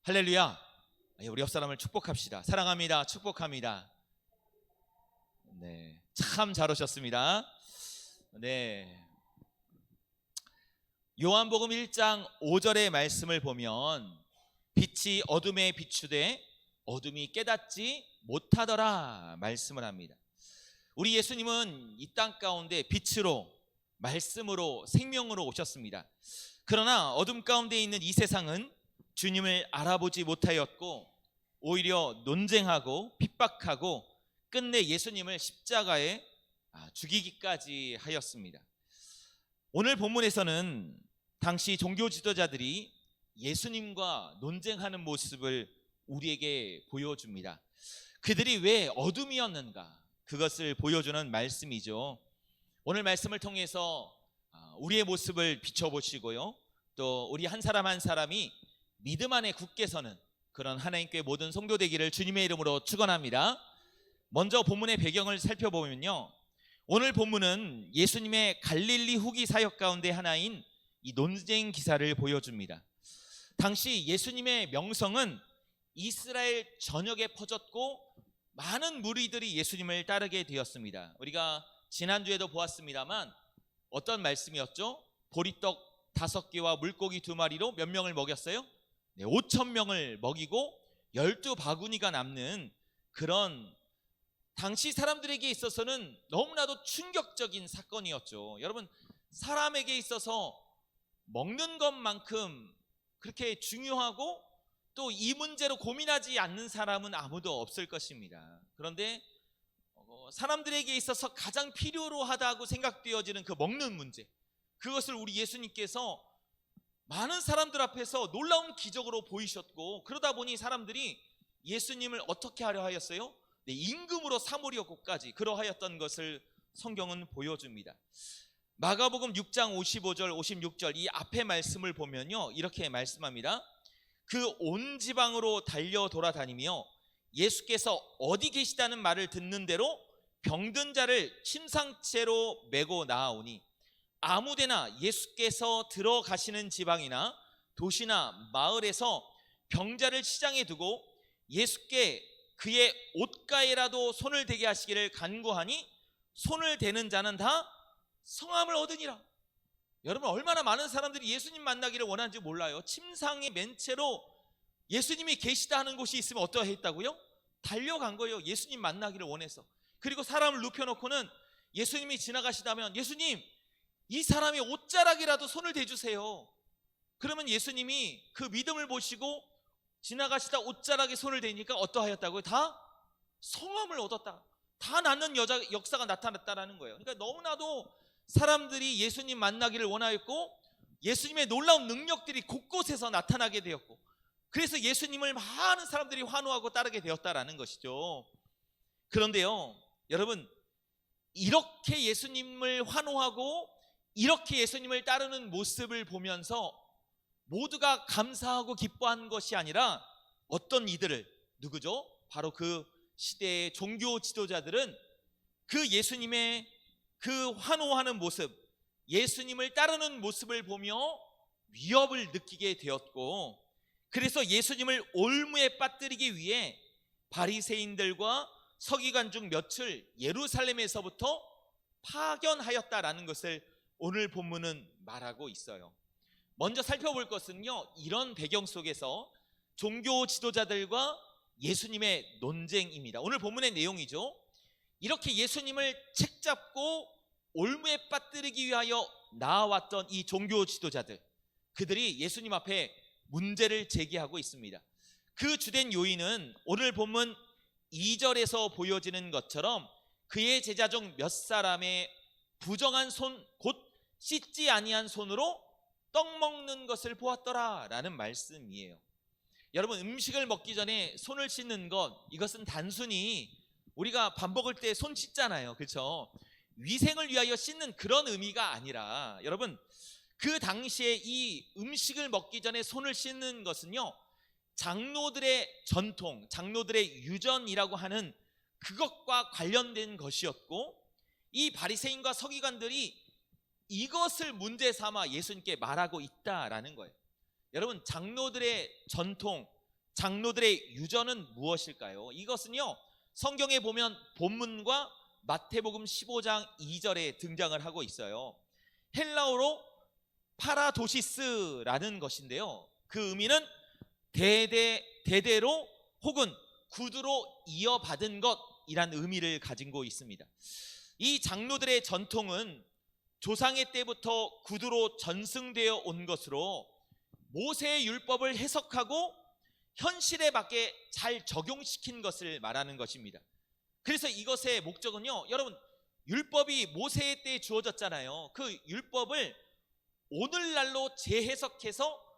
할렐루야. 우리 옆 사람을 축복합시다. 사랑합니다. 축복합니다. 네, 참 잘 오셨습니다. 네, 요한복음 1장 5절의 말씀을 보면 빛이 어둠에 비추되 어둠이 깨닫지 못하더라 말씀을 합니다. 우리 예수님은 이 땅 가운데 빛으로, 말씀으로, 생명으로 오셨습니다. 그러나 어둠 가운데 있는 이 세상은 주님을 알아보지 못하였고 오히려 논쟁하고 핍박하고 끝내 예수님을 십자가에 죽이기까지 하였습니다. 오늘 본문에서는 당시 종교 지도자들이 예수님과 논쟁하는 모습을 우리에게 보여줍니다. 그들이 왜 어둠이었는가, 그것을 보여주는 말씀이죠. 오늘 말씀을 통해서 우리의 모습을 비춰보시고요, 또 우리 한 사람 한 사람이 믿음 안에 굳게 서는 그런 하나님께 모든 성도 되기를 주님의 이름으로 축원합니다. 먼저 본문의 배경을 살펴보면요, 오늘 본문은 예수님의 갈릴리 후기 사역 가운데 하나인 이 논쟁 기사를 보여줍니다. 당시 예수님의 명성은 이스라엘 전역에 퍼졌고 많은 무리들이 예수님을 따르게 되었습니다. 우리가 지난주에도 보았습니다만 어떤 말씀이었죠? 보리떡 5개와 물고기 2마리로 몇 명을 먹였어요? 5,000명을 먹이고 12바구니가 남는 그런 당시 사람들에게 있어서는 너무나도 충격적인 사건이었죠. 여러분, 사람에게 있어서 먹는 것만큼 그렇게 중요하고 또 이 문제로 고민하지 않는 사람은 아무도 없을 것입니다. 그런데 사람들에게 있어서 가장 필요로 하다고 생각되어지는 그 먹는 문제, 그것을 우리 예수님께서 많은 사람들 앞에서 놀라운 기적으로 보이셨고, 그러다 보니 사람들이 예수님을 어떻게 하려 하였어요? 임금으로 삼으려고까지 그러하였던 것을 성경은 보여줍니다. 마가복음 6장 55절 56절 이 앞에 말씀을 보면요, 이렇게 말씀합니다. 그 온 지방으로 달려 돌아다니며 예수께서 어디 계시다는 말을 듣는 대로 병든 자를 침상째로 메고 나아오니 아무데나 예수께서 들어가시는 지방이나 도시나 마을에서 병자를 시장에 두고 예수께 그의 옷가에라도 손을 대게 하시기를 간구하니 손을 대는 자는 다 성함을 얻으니라. 여러분, 얼마나 많은 사람들이 예수님 만나기를 원하는지 몰라요. 침상에 맨 채로 예수님이 계시다 하는 곳이 있으면 어떠했다고요? 달려간 거예요. 예수님 만나기를 원해서. 그리고 사람을 눕혀놓고는 예수님이 지나가시다면, 예수님, 이 사람의 옷자락이라도 손을 대주세요. 그러면 예수님이 그 믿음을 보시고 지나가시다 옷자락에 손을 대니까 어떠하였다고요? 다 성함을 얻었다. 다 낫는 역사가 나타났다라는 거예요. 그러니까 너무나도 사람들이 예수님 만나기를 원하였고 예수님의 놀라운 능력들이 곳곳에서 나타나게 되었고, 그래서 예수님을 많은 사람들이 환호하고 따르게 되었다라는 것이죠. 그런데요, 여러분, 이렇게 예수님을 환호하고 이렇게 예수님을 따르는 모습을 보면서 모두가 감사하고 기뻐한 것이 아니라 어떤 이들을, 누구죠? 바로 그 시대의 종교 지도자들은 그 예수님의 그 환호하는 모습, 예수님을 따르는 모습을 보며 위협을 느끼게 되었고, 그래서 예수님을 올무에 빠뜨리기 위해 바리새인들과 서기관 중 몇을 예루살렘에서부터 파견하였다라는 것을 오늘 본문은 말하고 있어요. 먼저 살펴볼 것은요, 이런 배경 속에서 종교 지도자들과 예수님의 논쟁입니다. 오늘 본문의 내용이죠. 이렇게 예수님을 책잡고 올무에 빠뜨리기 위하여 나아왔던 이 종교 지도자들, 그들이 예수님 앞에 문제를 제기하고 있습니다. 그 주된 요인은 오늘 본문 2절에서 보여지는 것처럼 그의 제자 중 몇 사람의 부정한 손, 곧 씻지 아니한 손으로 떡 먹는 것을 보았더라 라는 말씀이에요. 여러분, 음식을 먹기 전에 손을 씻는 것, 이것은 단순히 우리가 밥 먹을 때 손 씻잖아요, 그렇죠? 위생을 위하여 씻는 그런 의미가 아니라, 여러분, 그 당시에 이 음식을 먹기 전에 손을 씻는 것은요, 장로들의 전통, 장로들의 유전이라고 하는 그것과 관련된 것이었고, 이 바리새인과 서기관들이 이것을 문제 삼아 예수님께 말하고 있다라는 거예요. 여러분, 장로들의 전통, 장로들의 유전은 무엇일까요? 이것은요, 성경에 보면 본문과 마태복음 15장 2절에 등장을 하고 있어요. 헬라어로 파라도시스라는 것인데요, 그 의미는 대대로 혹은 구두로 이어받은 것이란 의미를 가지고 있습니다. 이 장로들의 전통은 조상의 때부터 구두로 전승되어 온 것으로 모세의 율법을 해석하고 현실에 맞게 잘 적용시킨 것을 말하는 것입니다. 그래서 이것의 목적은요, 여러분, 율법이 모세의 때에 주어졌잖아요. 그 율법을 오늘날로 재해석해서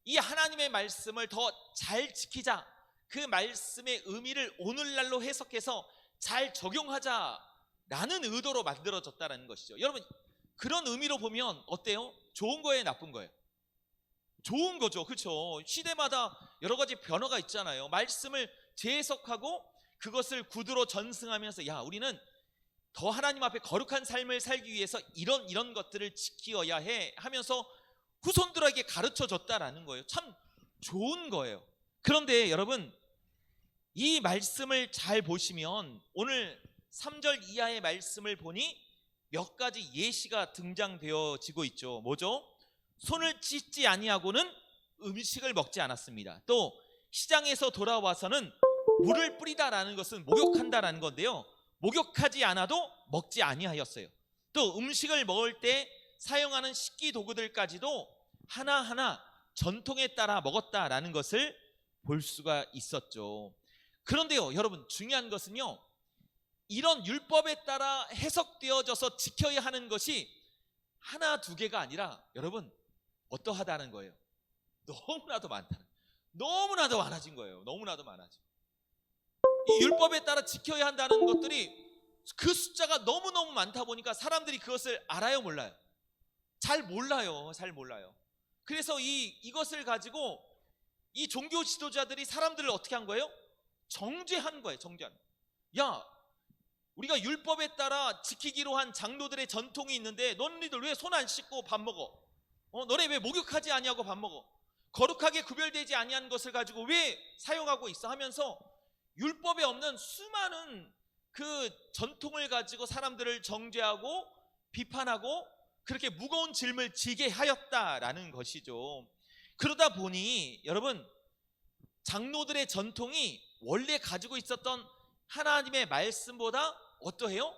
이 하나님의 말씀을 더 잘 지키자, 그 말씀의 의미를 오늘날로 해석해서 잘 적용하자라는 의도로 만들어졌다는 것이죠. 여러분, 그런 의미로 보면 어때요? 좋은 거예요, 나쁜 거예요? 좋은 거죠. 그렇죠? 시대마다 여러 가지 변화가 있잖아요. 말씀을 재해석하고 그것을 구두로 전승하면서, 야, 우리는 더 하나님 앞에 거룩한 삶을 살기 위해서 이런 것들을 지키어야 해 하면서 후손들에게 가르쳐 줬다라는 거예요. 참 좋은 거예요. 그런데 여러분, 이 말씀을 잘 보시면 오늘 3절 이하의 말씀을 보니 몇 가지 예시가 등장되어지고 있죠. 뭐죠? 손을 씻지 아니하고는 음식을 먹지 않았습니다. 또 시장에서 돌아와서는 물을 뿌리다라는 것은 목욕한다라는 건데요, 목욕하지 않아도 먹지 아니하였어요. 또 음식을 먹을 때 사용하는 식기 도구들까지도 하나하나 전통에 따라 먹었다라는 것을 볼 수가 있었죠. 그런데요, 여러분, 중요한 것은요, 이런 율법에 따라 해석되어져서 지켜야 하는 것이 하나 두 개가 아니라, 여러분, 어떠하다는 거예요? 너무나도 많다는, 너무나도 많아진 거예요. 너무나도 많아진. 이 율법에 따라 지켜야 한다는 것들이 그 숫자가 너무너무 많다 보니까 사람들이 그것을 알아요, 몰라요? 잘 몰라요. 잘 몰라요. 그래서 이것을 가지고 이 종교 지도자들이 사람들을 어떻게 한 거예요? 정죄한 거예요. 정죄한. 야, 우리가 율법에 따라 지키기로 한 장로들의 전통이 있는데 너희들 왜 손 안 씻고 밥 먹어? 너네 왜 목욕하지 아니하고 밥 먹어? 거룩하게 구별되지 아니한 것을 가지고 왜 사용하고 있어? 하면서 율법에 없는 수많은 그 전통을 가지고 사람들을 정죄하고 비판하고 그렇게 무거운 짐을 지게 하였다라는 것이죠. 그러다 보니 여러분, 장로들의 전통이 원래 가지고 있었던 하나님의 말씀보다 어떠해요?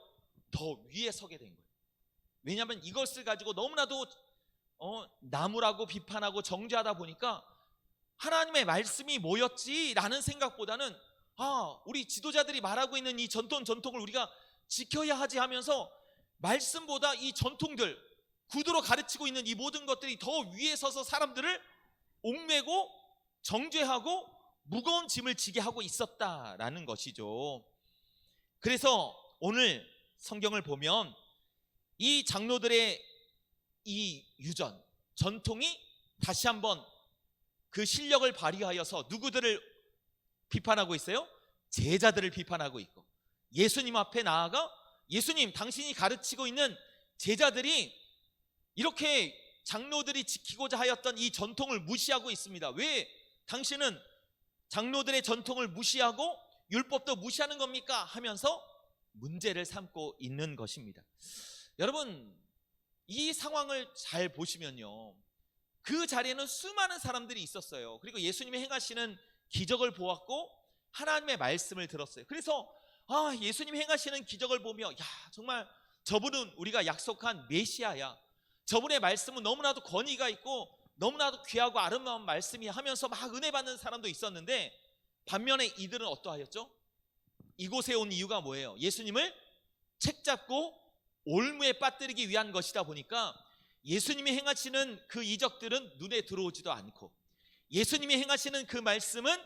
더 위에 서게 된 거예요. 왜냐하면 이것을 가지고 너무나도 나무라고 비판하고 정죄하다 보니까 하나님의 말씀이 뭐였지라는 생각보다는, 우리 지도자들이 말하고 있는 이 전통을 우리가 지켜야 하지 하면서 말씀보다 이 전통들, 구두로 가르치고 있는 이 모든 것들이 더 위에 서서 사람들을 옥매고 정죄하고 무거운 짐을 지게 하고 있었다라는 것이죠. 그래서 오늘 성경을 보면 이 장로들의 이 유전, 전통이 다시 한번 그 실력을 발휘하여서 누구들을 비판하고 있어요? 제자들을 비판하고 있고, 예수님 앞에 나아가 예수님, 당신이 가르치고 있는 제자들이 이렇게 장로들이 지키고자 하였던 이 전통을 무시하고 있습니다. 왜 당신은 장로들의 전통을 무시하고 율법도 무시하는 겁니까? 하면서 문제를 삼고 있는 것입니다. 여러분, 이 상황을 잘 보시면요, 그 자리에는 수많은 사람들이 있었어요. 그리고 예수님이 행하시는 기적을 보았고 하나님의 말씀을 들었어요. 그래서 예수님이 행하시는 기적을 보며, 야, 정말 저분은 우리가 약속한 메시아야, 저분의 말씀은 너무나도 권위가 있고 너무나도 귀하고 아름다운 말씀이 하면서 막 은혜 받는 사람도 있었는데, 반면에 이들은 어떠하였죠? 이곳에 온 이유가 뭐예요? 예수님을 책잡고 올무에 빠뜨리기 위한 것이다 보니까 예수님이 행하시는 그 이적들은 눈에 들어오지도 않고, 예수님이 행하시는 그 말씀은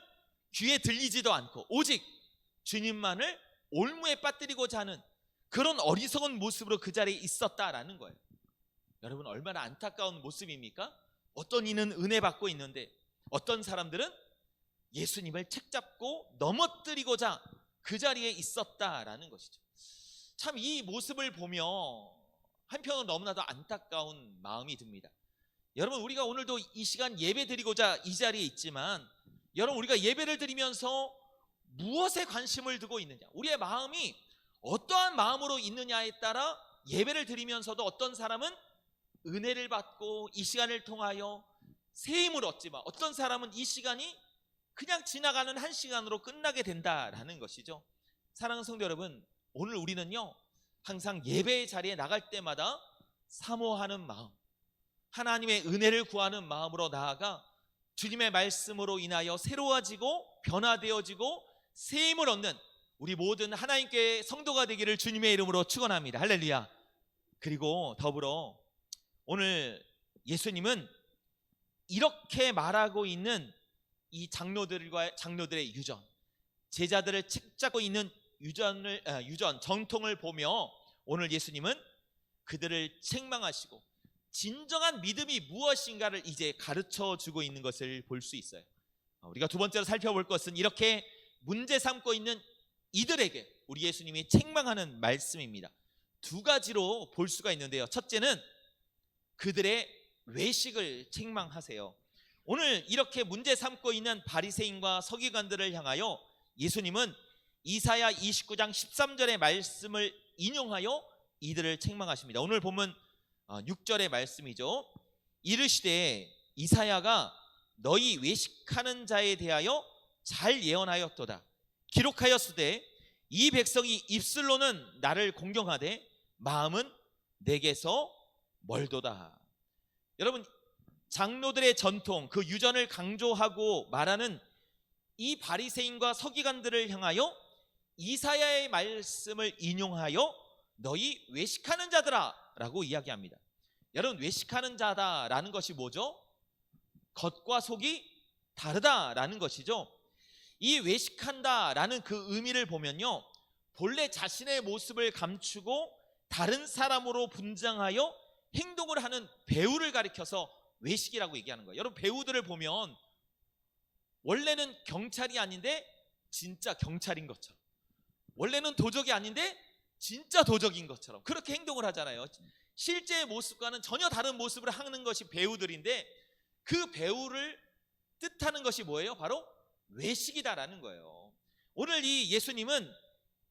귀에 들리지도 않고, 오직 주님만을 올무에 빠뜨리고자 하는 그런 어리석은 모습으로 그 자리에 있었다라는 거예요. 여러분, 얼마나 안타까운 모습입니까? 어떤 이는 은혜 받고 있는데 어떤 사람들은 예수님을 책잡고 넘어뜨리고자 그 자리에 있었다라는 것이죠. 참 이 모습을 보며 한편으로 너무나도 안타까운 마음이 듭니다. 여러분, 우리가 오늘도 이 시간 예배 드리고자 이 자리에 있지만 여러분, 우리가 예배를 드리면서 무엇에 관심을 두고 있느냐, 우리의 마음이 어떠한 마음으로 있느냐에 따라 예배를 드리면서도 어떤 사람은 은혜를 받고 이 시간을 통하여 새 힘을 얻지만 어떤 사람은 이 시간이 그냥 지나가는 한 시간으로 끝나게 된다라는 것이죠. 사랑하는 성도 여러분, 오늘 우리는요, 항상 예배의 자리에 나갈 때마다 사모하는 마음, 하나님의 은혜를 구하는 마음으로 나아가 주님의 말씀으로 인하여 새로워지고 변화되어지고 새 힘을 얻는 우리 모든 하나님께 성도가 되기를 주님의 이름으로 축원합니다. 할렐루야. 그리고 더불어 오늘 예수님은 이렇게 말하고 있는 이 장로들의 유전, 제자들을 책잡고 있는 유전 정통을 보며 오늘 예수님은 그들을 책망하시고 진정한 믿음이 무엇인가를 이제 가르쳐 주고 있는 것을 볼 수 있어요. 우리가 두 번째로 살펴볼 것은 이렇게 문제 삼고 있는 이들에게 우리 예수님이 책망하는 말씀입니다. 두 가지로 볼 수가 있는데요, 첫째는 그들의 외식을 책망하세요. 오늘 이렇게 문제 삼고 있는 바리새인과 서기관들을 향하여 예수님은 이사야 29장 13절의 말씀을 인용하여 이들을 책망하십니다. 오늘 보면 6절의 말씀이죠. 이르시되 이사야가 너희 외식하는 자에 대하여 잘 예언하였도다. 기록하였으되 이 백성이 입술로는 나를 공경하되 마음은 내게서 멀도다. 여러분, 장로들의 전통, 그 유전을 강조하고 말하는 이 바리새인과 서기관들을 향하여 이사야의 말씀을 인용하여 너희 외식하는 자들아 라고 이야기합니다. 여러분, 외식하는 자다라는 것이 뭐죠? 겉과 속이 다르다라는 것이죠. 이 외식한다라는 그 의미를 보면요, 본래 자신의 모습을 감추고 다른 사람으로 분장하여 행동을 하는 배우를 가리켜서 외식이라고 얘기하는 거예요. 여러분, 배우들을 보면 원래는 경찰이 아닌데 진짜 경찰인 것처럼, 원래는 도적이 아닌데 진짜 도적인 것처럼 그렇게 행동을 하잖아요. 실제의 모습과는 전혀 다른 모습을 하는 것이 배우들인데, 그 배우를 뜻하는 것이 뭐예요? 바로 외식이다라는 거예요. 오늘 이 예수님은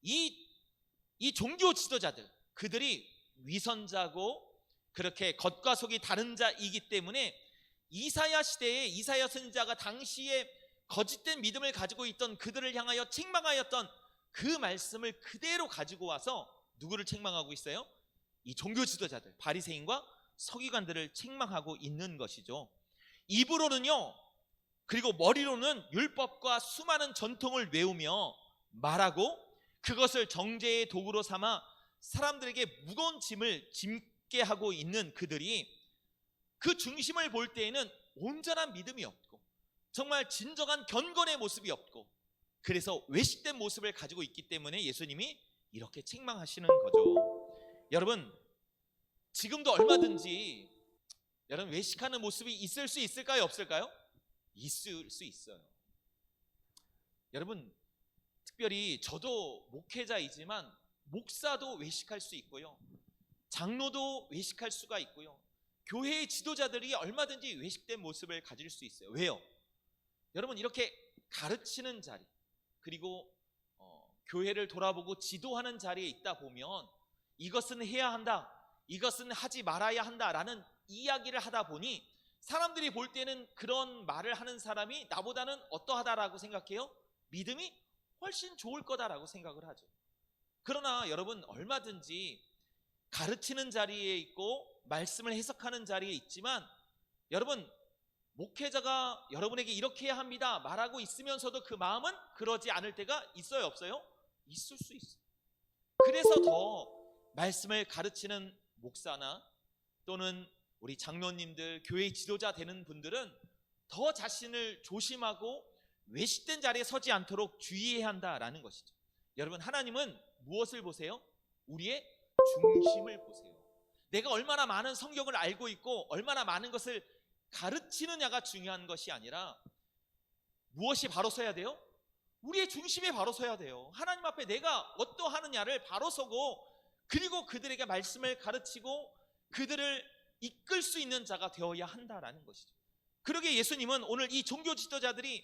이 종교 지도자들, 그들이 위선자고 그렇게 겉과 속이 다른 자이기 때문에 이사야 시대에 이사야 선지자가 당시에 거짓된 믿음을 가지고 있던 그들을 향하여 책망하였던 그 말씀을 그대로 가지고 와서 누구를 책망하고 있어요? 이 종교 지도자들, 바리새인과 서기관들을 책망하고 있는 것이죠. 입으로는요, 그리고 머리로는 율법과 수많은 전통을 외우며 말하고 그것을 정죄의 도구로 삼아 사람들에게 무거운 짐을 짐게 하고 있는 그들이 그 중심을 볼 때에는 온전한 믿음이 없고 정말 진정한 경건의 모습이 없고, 그래서 외식된 모습을 가지고 있기 때문에 예수님이 이렇게 책망하시는 거죠. 여러분, 지금도 얼마든지 여러분 외식하는 모습이 있을 수 있을까요? 없을까요? 있을 수 있어요. 여러분, 특별히 저도 목회자이지만 목사도 외식할 수 있고요, 장로도 외식할 수가 있고요, 교회의 지도자들이 얼마든지 외식된 모습을 가질 수 있어요. 왜요? 여러분, 이렇게 가르치는 자리, 그리고 교회를 돌아보고 지도하는 자리에 있다 보면 이것은 해야 한다, 이것은 하지 말아야 한다라는 이야기를 하다 보니 사람들이 볼 때는 그런 말을 하는 사람이 나보다는 어떠하다라고 생각해요? 믿음이 훨씬 좋을 거다라고 생각을 하죠. 그러나 여러분, 얼마든지 가르치는 자리에 있고 말씀을 해석하는 자리에 있지만, 여러분, 목회자가 여러분에게 이렇게 해야 합니다 말하고 있으면서도 그 마음은 그러지 않을 때가 있어요, 없어요? 있을 수 있어요. 그래서 더 말씀을 가르치는 목사나 또는 우리 장로님들, 교회 지도자 되는 분들은 더 자신을 조심하고 외식된 자리에 서지 않도록 주의해야 한다라는 것이죠. 여러분, 하나님은 무엇을 보세요? 우리의 중심을 보세요. 내가 얼마나 많은 성경을 알고 있고 얼마나 많은 것을 가르치느냐가 중요한 것이 아니라 무엇이 바로 서야 돼요? 우리의 중심에 바로 서야 돼요. 하나님 앞에 내가 어떠하느냐를 바로 서고, 그리고 그들에게 말씀을 가르치고 그들을 이끌 수 있는 자가 되어야 한다라는 것이죠. 그러기에 예수님은 오늘 이 종교 지도자들이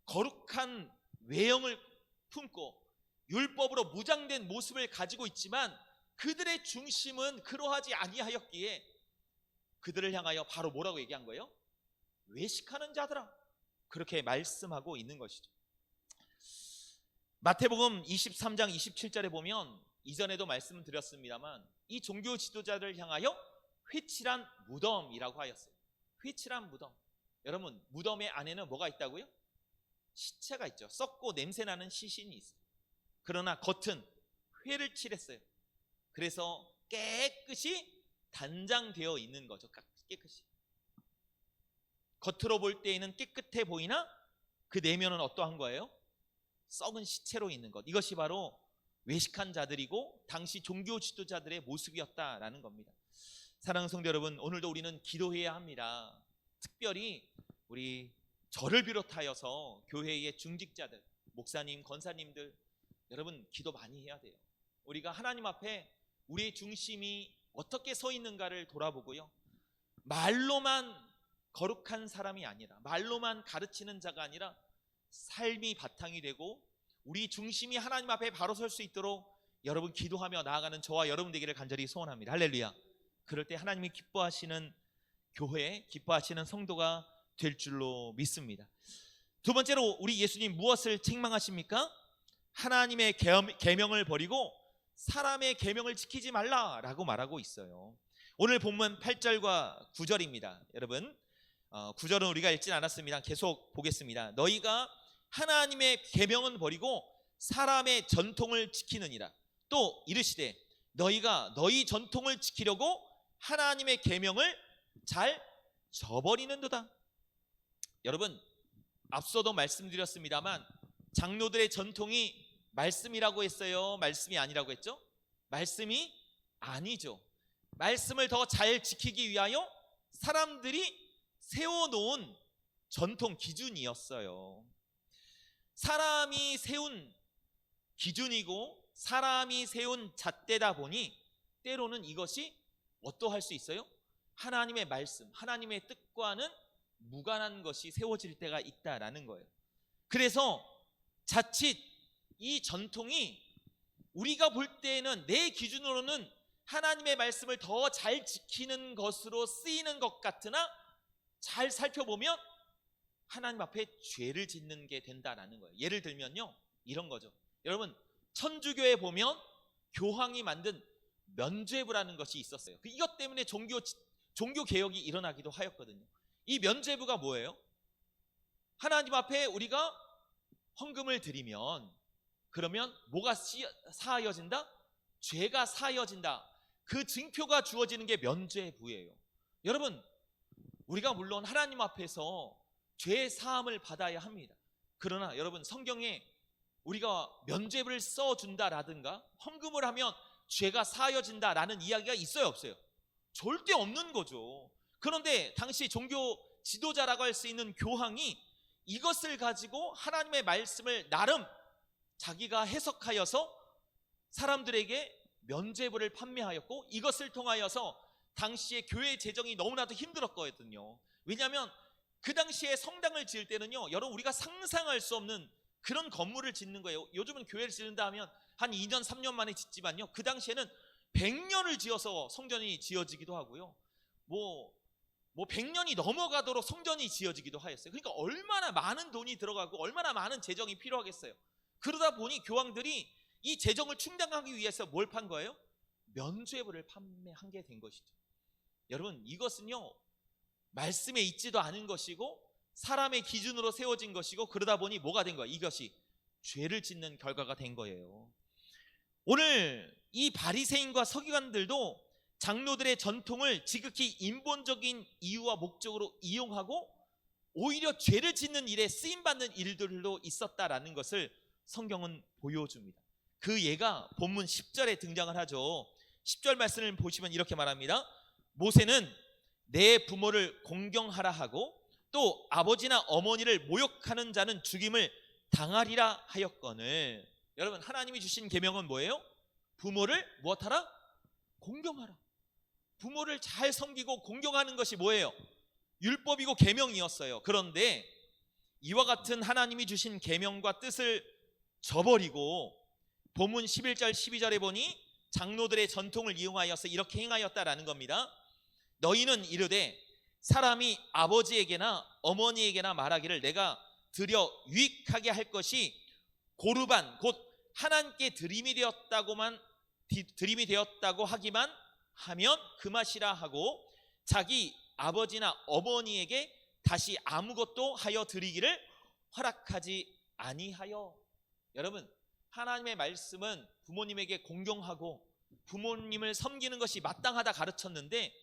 거룩한 외형을 품고 율법으로 무장된 모습을 가지고 있지만 그들의 중심은 그러하지 아니하였기에 그들을 향하여 바로 뭐라고 얘기한 거예요? 외식하는 자들아, 그렇게 말씀하고 있는 것이죠. 마태복음 23장 27절에 보면 이전에도 말씀을 드렸습니다만 이 종교 지도자를 향하여 회칠한 무덤이라고 하였어요. 회칠한 무덤. 여러분, 무덤의 안에는 뭐가 있다고요? 시체가 있죠. 썩고 냄새나는 시신이 있어요. 그러나 겉은 회를 칠했어요. 그래서 깨끗이 단장되어 있는 거죠. 깨끗이. 겉으로 볼 때에는 깨끗해 보이나 그 내면은 어떠한 거예요? 썩은 시체로 있는 것. 이것이 바로 외식한 자들이고 당시 종교 지도자들의 모습이었다라는 겁니다. 사랑하는 성도 여러분, 오늘도 우리는 기도해야 합니다. 특별히 우리 저를 비롯하여서 교회의 중직자들, 목사님, 권사님들, 여러분 기도 많이 해야 돼요. 우리가 하나님 앞에 우리의 중심이 어떻게 서 있는가를 돌아보고요, 말로만 거룩한 사람이 아니라, 말로만 가르치는 자가 아니라 삶이 바탕이 되고 우리 중심이 하나님 앞에 바로 설 수 있도록 여러분 기도하며 나아가는 저와 여러분 되기를 간절히 소원합니다. 할렐루야. 그럴 때 하나님이 기뻐하시는 교회, 기뻐하시는 성도가 될 줄로 믿습니다. 두 번째로 우리 예수님 무엇을 책망하십니까? 하나님의 계명을 버리고 사람의 계명을 지키지 말라라고 말하고 있어요. 오늘 본문 8절과 9절입니다. 여러분 9절은 우리가 읽진 않았습니다. 계속 보겠습니다. 너희가 하나님의 계명은 버리고 사람의 전통을 지키느니라. 또 이르시되 너희가 너희 전통을 지키려고 하나님의 계명을 잘 저버리는도다. 여러분, 앞서도 말씀드렸습니다만 장로들의 전통이 말씀이라고 했어요? 말씀이 아니라고 했죠? 말씀이 아니죠. 말씀을 더 잘 지키기 위하여 사람들이 세워놓은 전통 기준이었어요. 사람이 세운 기준이고 사람이 세운 잣대다 보니 때로는 이것이 어떠할 수 있어요? 하나님의 말씀, 하나님의 뜻과는 무관한 것이 세워질 때가 있다라는 거예요. 그래서 자칫 이 전통이 우리가 볼 때에는 내 기준으로는 하나님의 말씀을 더 잘 지키는 것으로 쓰이는 것 같으나 잘 살펴보면 하나님 앞에 죄를 짓는 게 된다라는 거예요. 예를 들면요, 이런 거죠. 여러분, 천주교에 보면 교황이 만든 면죄부라는 것이 있었어요. 이것 때문에 종교 개혁이 일어나기도 하였거든요. 이 면죄부가 뭐예요? 하나님 앞에 우리가 헌금을 드리면 그러면 뭐가 사하여진다? 죄가 사하여진다. 그 증표가 주어지는 게 면죄부예요. 여러분, 우리가 물론 하나님 앞에서 죄 사함을 받아야 합니다. 그러나 여러분, 성경에 우리가 면죄부를 써준다라든가 헌금을 하면 죄가 사하여진다라는 이야기가 있어요, 없어요? 절대 없는 거죠. 그런데 당시 종교 지도자라고 할 수 있는 교황이 이것을 가지고 하나님의 말씀을 나름 자기가 해석하여서 사람들에게 면죄부를 판매하였고, 이것을 통하여서 당시에 교회 재정이 너무나도 힘들었거든요. 왜냐하면 그 당시에 성당을 지을 때는요, 여러분 우리가 상상할 수 없는 그런 건물을 짓는 거예요. 요즘은 교회를 짓는다 하면 한 2년 3년 만에 짓지만요, 그 당시에는 100년을 지어서 성전이 지어지기도 하고요, 뭐 100년이 넘어가도록 성전이 지어지기도 하였어요. 그러니까 얼마나 많은 돈이 들어가고 얼마나 많은 재정이 필요하겠어요. 그러다 보니 교황들이 이 재정을 충당하기 위해서 뭘 판 거예요? 면죄부를 판매한 게 된 것이죠. 여러분, 이것은요 말씀에 있지도 않은 것이고 사람의 기준으로 세워진 것이고, 그러다 보니 뭐가 된 거예요? 이것이 죄를 짓는 결과가 된 거예요. 오늘 이 바리새인과 서기관들도 장로들의 전통을 지극히 인본적인 이유와 목적으로 이용하고 오히려 죄를 짓는 일에 쓰임받는 일들도 있었다라는 것을 성경은 보여줍니다. 그 예가 본문 10절에 등장을 하죠. 10절 말씀을 보시면 이렇게 말합니다. 모세는 내 부모를 공경하라 하고 또 아버지나 어머니를 모욕하는 자는 죽임을 당하리라 하였거늘. 여러분, 하나님이 주신 계명은 뭐예요? 부모를 무엇하라? 공경하라. 부모를 잘 섬기고 공경하는 것이 뭐예요? 율법이고 계명이었어요. 그런데 이와 같은 하나님이 주신 계명과 뜻을 저버리고 본문 11절 12절에 보니 장로들의 전통을 이용하여서 이렇게 행하였다라는 겁니다. 너희는 이르되 사람이 아버지에게나 어머니에게나 말하기를 내가 드려 유익하게 할 것이 고르반 곧 하나님께 드림이 되었다고 하기만 하면 그 맛이라 하고 자기 아버지나 어머니에게 다시 아무것도 하여 드리기를 허락하지 아니하여. 여러분, 하나님의 말씀은 부모님에게 공경하고 부모님을 섬기는 것이 마땅하다 가르쳤는데,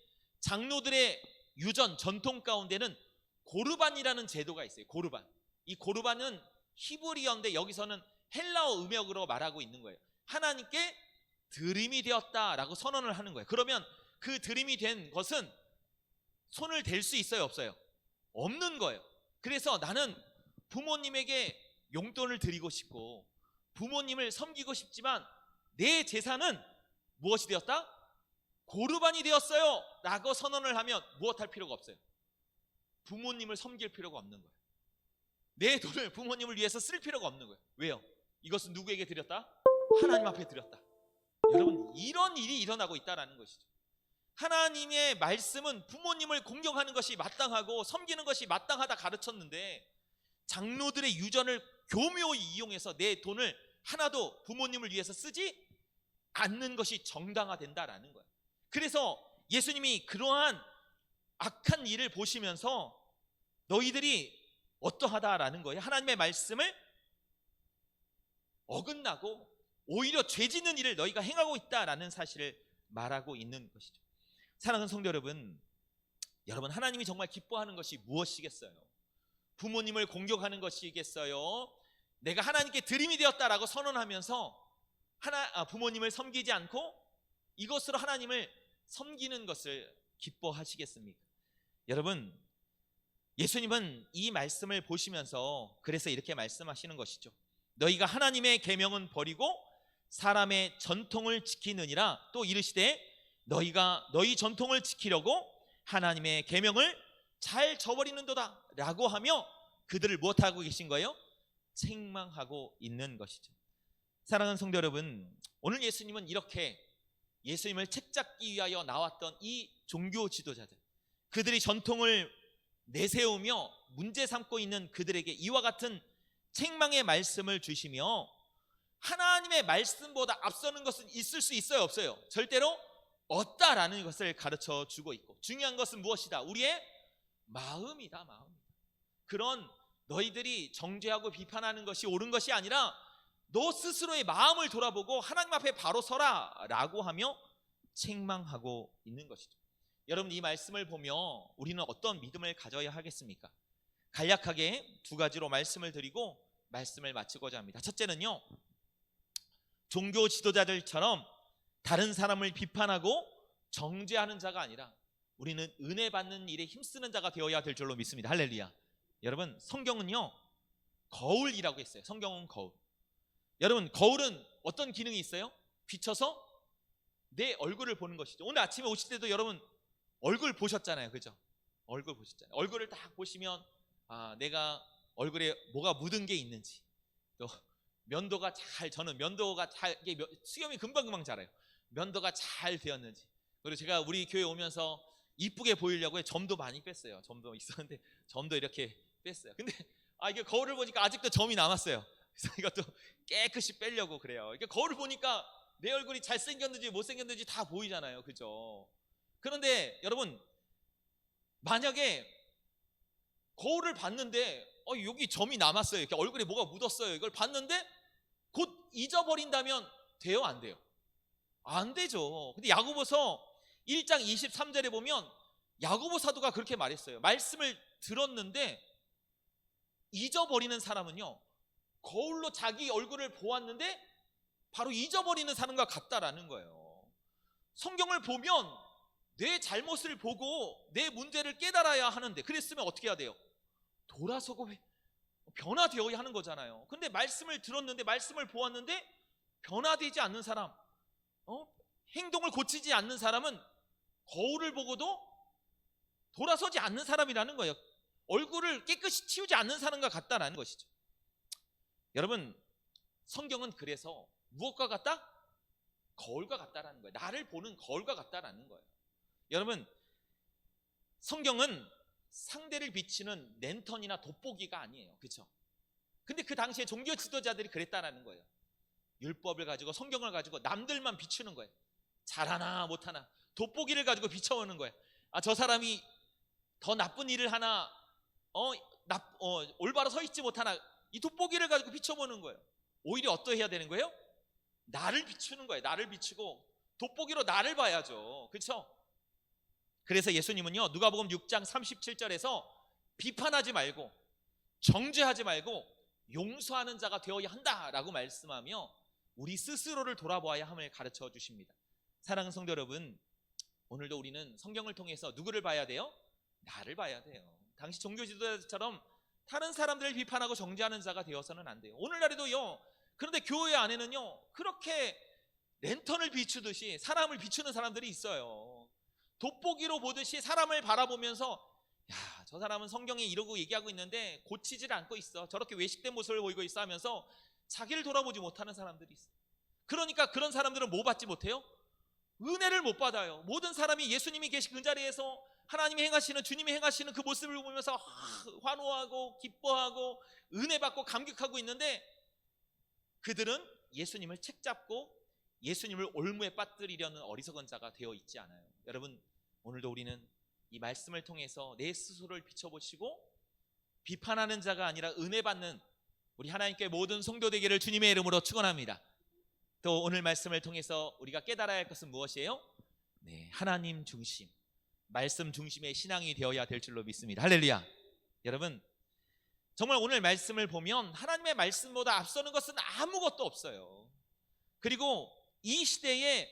장로들의 유전 전통 가운데는 고르반이라는 제도가 있어요. 고르반. 이 고르반은 히브리어인데 여기서는 헬라어 음역으로 말하고 있는 거예요. 하나님께 드림이 되었다라고 선언을 하는 거예요. 그러면 그 드림이 된 것은 손을 댈 수 있어요, 없어요? 없는 거예요. 그래서 나는 부모님에게 용돈을 드리고 싶고 부모님을 섬기고 싶지만 내 재산은 무엇이 되었다? 고르반이 되었어요 라고 선언을 하면 무엇 할 필요가 없어요. 부모님을 섬길 필요가 없는 거예요. 내 돈을 부모님을 위해서 쓸 필요가 없는 거예요. 왜요? 이것은 누구에게 드렸다? 하나님 앞에 드렸다. 여러분, 이런 일이 일어나고 있다는 것이죠. 하나님의 말씀은 부모님을 공경하는 것이 마땅하고 섬기는 것이 마땅하다 가르쳤는데, 장로들의 유전을 교묘히 이용해서 내 돈을 하나도 부모님을 위해서 쓰지 않는 것이 정당화된다라는 거예요. 그래서 예수님이 그러한 악한 일을 보시면서 너희들이 어떠하다라는 거예요. 하나님의 말씀을 어긋나고 오히려 죄 짓는 일을 너희가 행하고 있다라는 사실을 말하고 있는 것이죠. 사랑하는 성도 여러분, 하나님이 정말 기뻐하는 것이 무엇이겠어요? 부모님을 공격하는 것이겠어요? 내가 하나님께 드림이 되었다라고 선언하면서 부모님을 섬기지 않고 이것으로 하나님을 섬기는 것을 기뻐하시겠습니까? 여러분, 예수님은 이 말씀을 보시면서 그래서 이렇게 말씀하시는 것이죠. 너희가 하나님의 계명은 버리고 사람의 전통을 지키느니라. 또 이르시되 너희가 너희 전통을 지키려고 하나님의 계명을 잘 저버리는도다 라고 하며 그들을 무엇하고 계신 거예요? 책망하고 있는 것이죠. 사랑하는 성도 여러분, 오늘 예수님은 이렇게 예수님을 책잡기 위하여 나왔던 이 종교 지도자들, 그들이 전통을 내세우며 문제 삼고 있는 그들에게 이와 같은 책망의 말씀을 주시며, 하나님의 말씀보다 앞서는 것은 있을 수 있어요, 없어요? 절대로 없다라는 것을 가르쳐 주고 있고, 중요한 것은 무엇이다? 우리의 마음이다, 마음. 그런 너희들이 정죄하고 비판하는 것이 옳은 것이 아니라 너 스스로의 마음을 돌아보고 하나님 앞에 바로 서라 라고 하며 책망하고 있는 것이죠. 여러분, 이 말씀을 보며 우리는 어떤 믿음을 가져야 하겠습니까? 간략하게 두 가지로 말씀을 드리고 말씀을 마치고자 합니다. 첫째는요, 종교 지도자들처럼 다른 사람을 비판하고 정죄하는 자가 아니라 우리는 은혜 받는 일에 힘쓰는 자가 되어야 될 줄로 믿습니다. 할렐루야. 여러분, 성경은요 거울이라고 했어요. 성경은 거울. 여러분, 거울은 어떤 기능이 있어요? 비춰서 내 얼굴을 보는 것이죠. 오늘 아침에 오실 때도 여러분 얼굴 보셨잖아요, 그죠? 얼굴 보셨잖아요. 얼굴을 딱 보시면 내가 얼굴에 뭐가 묻은 게 있는지, 또 면도가 저는 면도가 이게 수염이 금방금방 자라요. 면도가 잘 되었는지. 그리고 제가 우리 교회 오면서 이쁘게 보이려고 점도 많이 뺐어요. 점도 있었는데 점도 이렇게 뺐어요. 근데 이게 거울을 보니까 아직도 점이 남았어요. 그래서 이것도 깨끗이 빼려고 그래요. 이게 거울을 보니까 내 얼굴이 잘생겼는지 못생겼는지 다 보이잖아요, 그죠? 그런데 여러분, 만약에 거울을 봤는데 여기 점이 남았어요, 이렇게 얼굴에 뭐가 묻었어요, 이걸 봤는데 곧 잊어버린다면 돼요, 안 돼요? 안 되죠. 근데 야고보서 1장 23절에 보면 야고보 사도가 그렇게 말했어요. 말씀을 들었는데 잊어버리는 사람은요, 거울로 자기 얼굴을 보았는데 바로 잊어버리는 사람과 같다라는 거예요. 성경을 보면 내 잘못을 보고 내 문제를 깨달아야 하는데, 그랬으면 어떻게 해야 돼요? 돌아서고 변화되어야 하는 거잖아요. 근데 말씀을 들었는데, 말씀을 보았는데 변화되지 않는 사람, 행동을 고치지 않는 사람은 거울을 보고도 돌아서지 않는 사람이라는 거예요. 얼굴을 깨끗이 치우지 않는 사람과 같다라는 것이죠. 여러분, 성경은 그래서 무엇과 같다? 거울과 같다라는 거예요. 나를 보는 거울과 같다라는 거예요. 여러분, 성경은 상대를 비치는 랜턴이나 돋보기가 아니에요. 그렇죠? 근데 그 당시에 종교 지도자들이 그랬다라는 거예요. 율법을 가지고, 성경을 가지고 남들만 비추는 거예요. 잘하나 못하나 돋보기를 가지고 비춰오는 거예요. 저 사람이 더 나쁜 일을 하나, 올바로 서 있지 못하나, 이 돋보기를 가지고 비춰보는 거예요. 오히려 어떠해야 되는 거예요? 나를 비추는 거예요. 나를 비추고 돋보기로 나를 봐야죠. 그렇죠? 그래서 예수님은요, 누가복음 6장 37절에서 비판하지 말고 정죄하지 말고 용서하는 자가 되어야 한다라고 말씀하며 우리 스스로를 돌아보아야 함을 가르쳐 주십니다. 사랑하는 성도 여러분, 오늘도 우리는 성경을 통해서 누구를 봐야 돼요? 나를 봐야 돼요. 당시 종교 지도자처럼 다른 사람들을 비판하고 정죄하는 자가 되어서는 안 돼요. 오늘날에도요, 그런데 교회 안에는요, 그렇게 랜턴을 비추듯이 사람을 비추는 사람들이 있어요. 돋보기로 보듯이 사람을 바라보면서, 야, 저 사람은 성경에 이러고 얘기하고 있는데 고치질 않고 있어, 저렇게 외식된 모습을 보이고 있어 하면서 자기를 돌아보지 못하는 사람들이 있어요. 그러니까 그런 사람들은 뭐 받지 못해요? 은혜를 못 받아요. 모든 사람이 예수님이 계신 그 자리에서 하나님이 행하시는, 주님이 행하시는 그 모습을 보면서 환호하고 기뻐하고 은혜 받고 감격하고 있는데, 그들은 예수님을 책잡고 예수님을 올무에 빠뜨리려는 어리석은 자가 되어 있지 않아요. 여러분, 오늘도 우리는 이 말씀을 통해서 내 스스로를 비춰보시고 비판하는 자가 아니라 은혜 받는 우리 하나님께 모든 성도 되기를 주님의 이름으로 축원합니다. 또 오늘 말씀을 통해서 우리가 깨달아야 할 것은 무엇이에요? 네, 하나님 중심, 말씀 중심의 신앙이 되어야 될 줄로 믿습니다. 할렐루야. 여러분, 정말 오늘 말씀을 보면 하나님의 말씀보다 앞서는 것은 아무것도 없어요. 그리고 이 시대에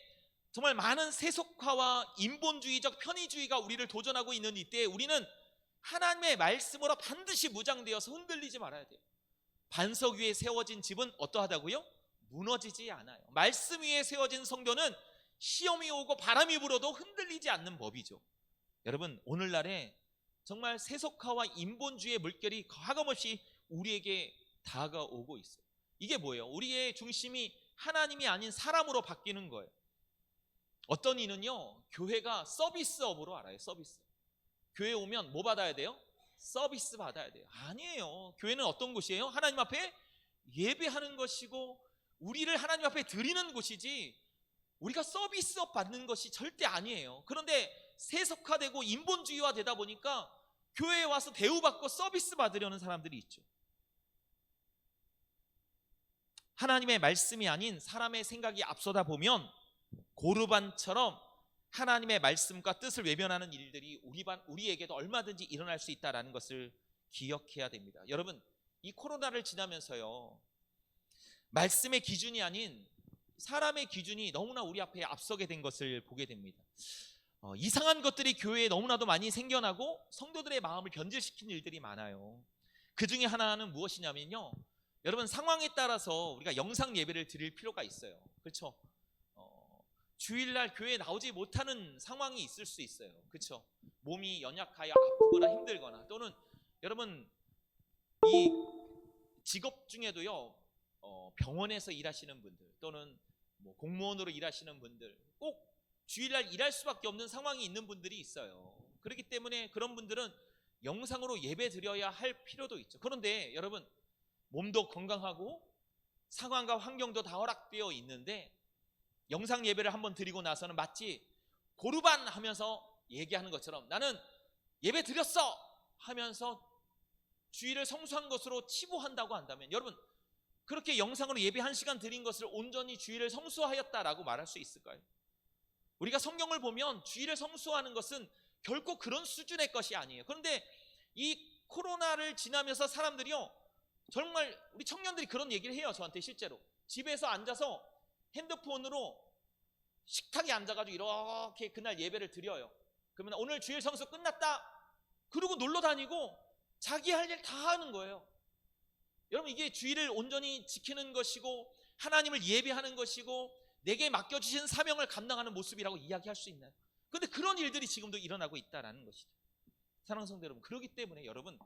정말 많은 세속화와 인본주의적 편의주의가 우리를 도전하고 있는 이때에 우리는 하나님의 말씀으로 반드시 무장되어서 흔들리지 말아야 돼요. 반석 위에 세워진 집은 어떠하다고요? 무너지지 않아요. 말씀 위에 세워진 성도는 시험이 오고 바람이 불어도 흔들리지 않는 법이죠. 여러분, 오늘날에 정말 세속화와 인본주의의 물결이 가감없이 우리에게 다가오고 있어요. 이게 뭐예요? 우리의 중심이 하나님이 아닌 사람으로 바뀌는 거예요. 어떤 이는요, 교회가 서비스업으로 알아요. 서비스. 교회 오면 뭐 받아야 돼요? 서비스 받아야 돼요. 아니에요. 교회는 어떤 곳이에요? 하나님 앞에 예배하는 것이고 우리를 하나님 앞에 드리는 곳이지 우리가 서비스업 받는 것이 절대 아니에요. 그런데 세속화되고 인본주의화 되다 보니까 교회에 와서 대우받고 서비스 받으려는 사람들이 있죠. 하나님의 말씀이 아닌 사람의 생각이 앞서다 보면 고르반처럼 하나님의 말씀과 뜻을 외면하는 일들이 우리에게도 얼마든지 일어날 수 있다는 것을 기억해야 됩니다. 여러분, 이 코로나를 지나면서요, 말씀의 기준이 아닌 사람의 기준이 너무나 우리 앞에 앞서게 된 것을 보게 됩니다. 이상한 것들이 교회에 너무나도 많이 생겨나고 성도들의 마음을 변질시키는 일들이 많아요. 그 중에 하나는 무엇이냐면요, 여러분, 상황에 따라서 우리가 영상 예배를 드릴 필요가 있어요. 그렇죠? 주일날 교회에 나오지 못하는 상황이 있을 수 있어요. 그렇죠? 몸이 연약하여 아프거나 힘들거나, 또는 여러분, 이 직업 중에도요, 병원에서 일하시는 분들 또는 뭐 공무원으로 일하시는 분들, 꼭 주일날 일할 수밖에 없는 상황이 있는 분들이 있어요. 그렇기 때문에 그런 분들은 영상으로 예배 드려야 할 필요도 있죠. 그런데 여러분, 몸도 건강하고 상황과 환경도 다 허락되어 있는데 영상 예배를 한번 드리고 나서는 마치 고르반 하면서 얘기하는 것처럼 나는 예배 드렸어 하면서 주일을 성수한 것으로 치부한다고 한다면, 여러분, 그렇게 영상으로 예배 1시간 드린 것을 온전히 주일을 성수하였다라고 말할 수 있을까요? 우리가 성경을 보면 주일을 성수하는 것은 결코 그런 수준의 것이 아니에요. 그런데 이 코로나를 지나면서 사람들이요, 정말 우리 청년들이 그런 얘기를 해요. 저한테 실제로 집에서 앉아서 핸드폰으로 식탁에 앉아가지고 이렇게 그날 예배를 드려요. 그러면 오늘 주일 성수 끝났다 그러고 놀러 다니고 자기 할 일 다 하는 거예요. 여러분, 이게 주일을 온전히 지키는 것이고 하나님을 예배하는 것이고 내게 맡겨주신 사명을 감당하는 모습이라고 이야기할 수 있나요? 그런데 그런 일들이 지금도 일어나고 있다는 것이죠. 사랑하는 성도 여러분, 그렇기 때문에 여러분,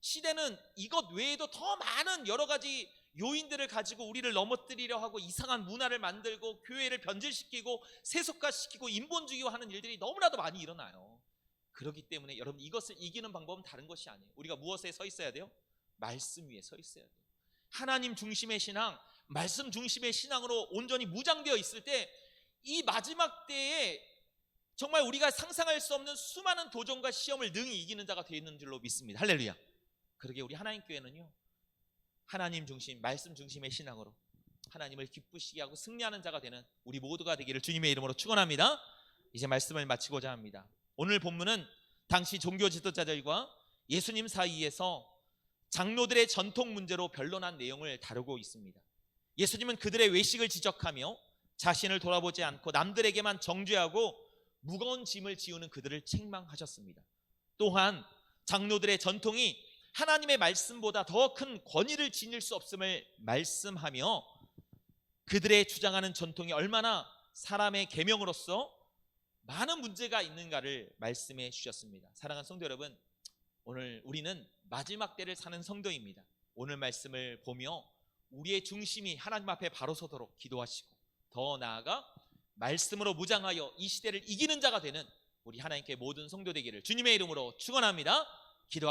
시대는 이것 외에도 더 많은 여러 가지 요인들을 가지고 우리를 넘어뜨리려 하고 이상한 문화를 만들고 교회를 변질시키고 세속화시키고 인본주의화하는 일들이 너무나도 많이 일어나요. 그렇기 때문에 여러분, 이것을 이기는 방법은 다른 것이 아니에요. 우리가 무엇에 서 있어야 돼요? 말씀 위에 서 있어야 돼요. 하나님 중심의 신앙, 말씀 중심의 신앙으로 온전히 무장되어 있을 때 이 마지막 때에 정말 우리가 상상할 수 없는 수많은 도전과 시험을 능히 이기는 자가 되어 있는 줄로 믿습니다. 할렐루야. 그러게 우리 하나님 교회는요, 하나님 중심, 말씀 중심의 신앙으로 하나님을 기쁘시게 하고 승리하는 자가 되는 우리 모두가 되기를 주님의 이름으로 축원합니다. 이제 말씀을 마치고자 합니다. 오늘 본문은 당시 종교 지도자들과 예수님 사이에서 장로들의 전통 문제로 변론한 내용을 다루고 있습니다. 예수님은 그들의 외식을 지적하며 자신을 돌아보지 않고 남들에게만 정죄하고 무거운 짐을 지우는 그들을 책망하셨습니다. 또한 장로들의 전통이 하나님의 말씀보다 더 큰 권위를 지닐 수 없음을 말씀하며 그들의 주장하는 전통이 얼마나 사람의 계명으로서 많은 문제가 있는가를 말씀해 주셨습니다. 사랑하는 성도 여러분, 오늘 우리는 마지막 때를 사는 성도입니다. 오늘 말씀을 보며 우리의 중심이 하나님 앞에 바로 서도록 기도하시고, 더 나아가 말씀으로 무장하여 이 시대를 이기는 자가 되는 우리 하나님께 모든 성도 되기를 주님의 이름으로 축원합니다. 기도하겠습니다.